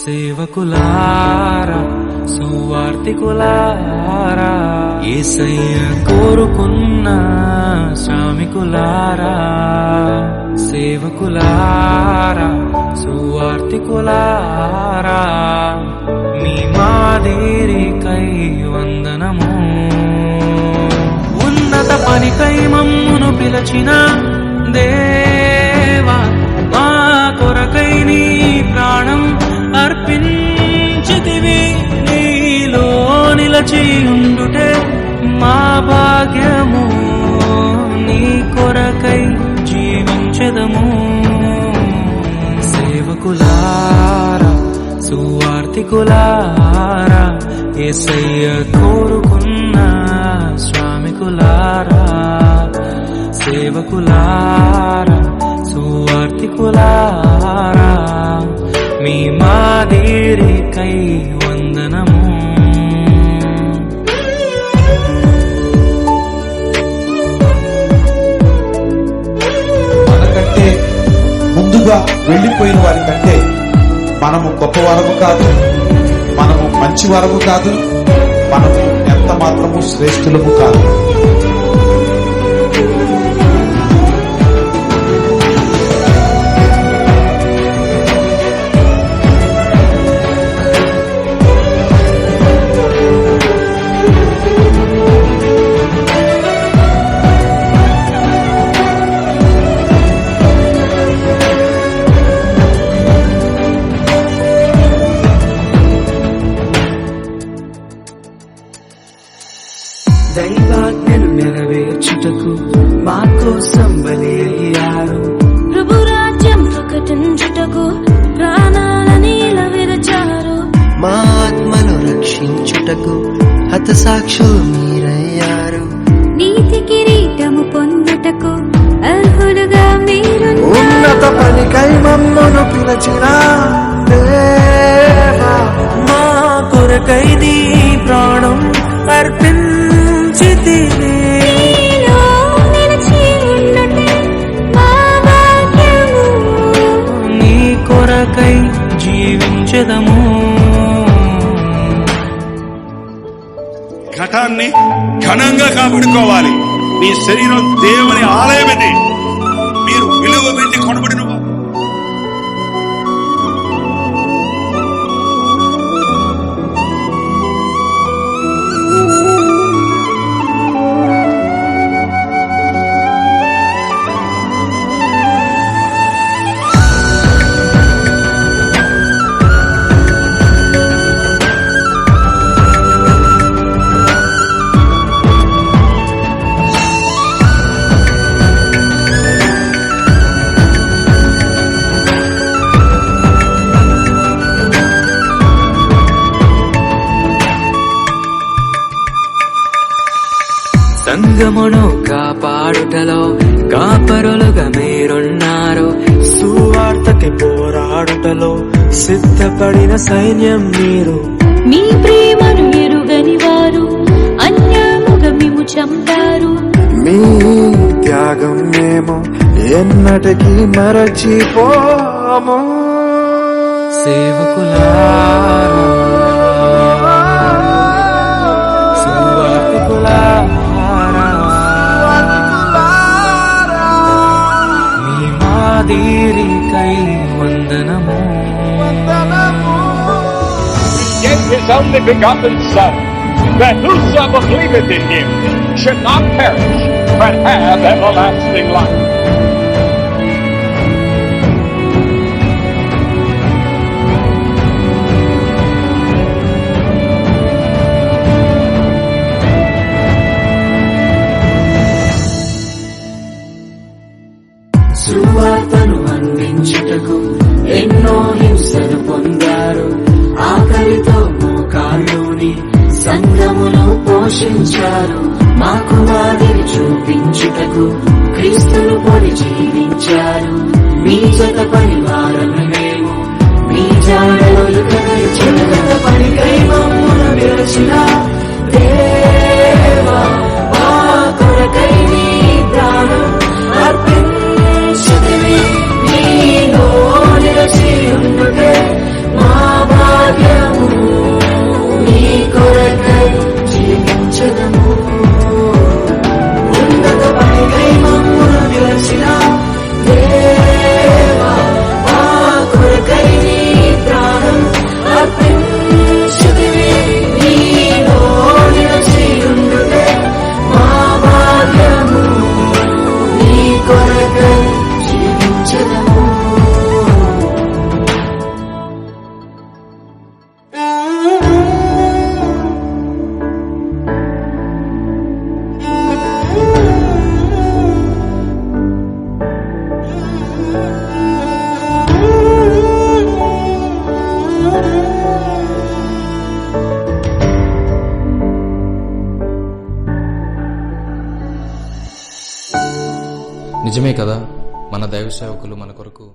సేవకులారా సువార్తికులారా యేసయ్య కోరుకున్న శ్రామికులారా సేవకులారా సువార్తికులారా మీ మాదిరికై వందనము ఉన్నత పనికై మమ్మును పిలచిన దేవా మా కొరకై నీ ప్రాణం అర్పించితివి నీలో నిలచి ఉండుటే మా భాగ్యము నీ కొరకై జీవించెదము సేవకులారా సువార్తికులారా యేసయ్య కోరుకున్న శ్రామికులారా సేవకులారా సువార్తికులారా మీ మాదిరికై వందనము మనకంటే ముందుగా వెళ్ళిపోయిన వారి కంటే మనము గొప్పవారము కాదు, మనము మంచివారము కాదు, మనము ఎంత మాత్రము శ్రేష్ఠులము కాదు. దైవాజ్ఞను నెరవేర్చుటకు మా కోసం బలి అయ్యారు. ప్రభు రాజ్యం ప్రకటించుటకు ప్రాణాలని విరచారు. మా ఆత్మను రక్షించుటకు హతసాక్షులు మీరయ్యారు. నీతి కిరీటము పొందుటకు అర్హులుగా మీరు. ఉన్నత పనికై మమ్మను పిలచిన దేవా మా కొరకై నీ ప్రాణం అర్పించితివి నీలో నిలిచి ఉండుటే మా భాగ్యము నీ కొరకై జీవించెదము ఘటాన్ని ఘనంగా కాపాడుకోవాలి. మీ శరీరం దేవుని ఆలయమని మీరు విలువ పెట్టి కొనబడిన సంగమును కాపాడుటలో కాపరులుగా మీరున్నారు. సువార్తకి పోరాడుటలో సిద్ధపడిన సైన్యం మీరు. మీ ప్రేమను ఎరుగని వారు అన్యాయముగా మేము చంపారు. మీ త్యాగం మేము ఎన్నటికీ మరచిపోము. సేవకులారా సువార్తికులారా మీ మాదిరికై వందనము gave his only begotten Son, that whosoever believeth in him should not perish, but have everlasting life. సువార్తను అందించుటకు ఎన్నో హింసలు పొందారు. ఆకలితో మోకాళ్ళుని సంఘమును పోషించారు. మాకు మాదిరి చూపించుటకు క్రీస్తును పొడి జీవించారు. మీ జత పరివారము మేము, మీ జాడలో ఇక నడిచిన పనికై మమ్మును విరచిన దేవా మా కొరకై నీ ప్రాణం అర్పించితివి నీలో నిలిచి ఉండుటే మా నిజమే కదా, మన దైవ సేవకులు మన కొరకు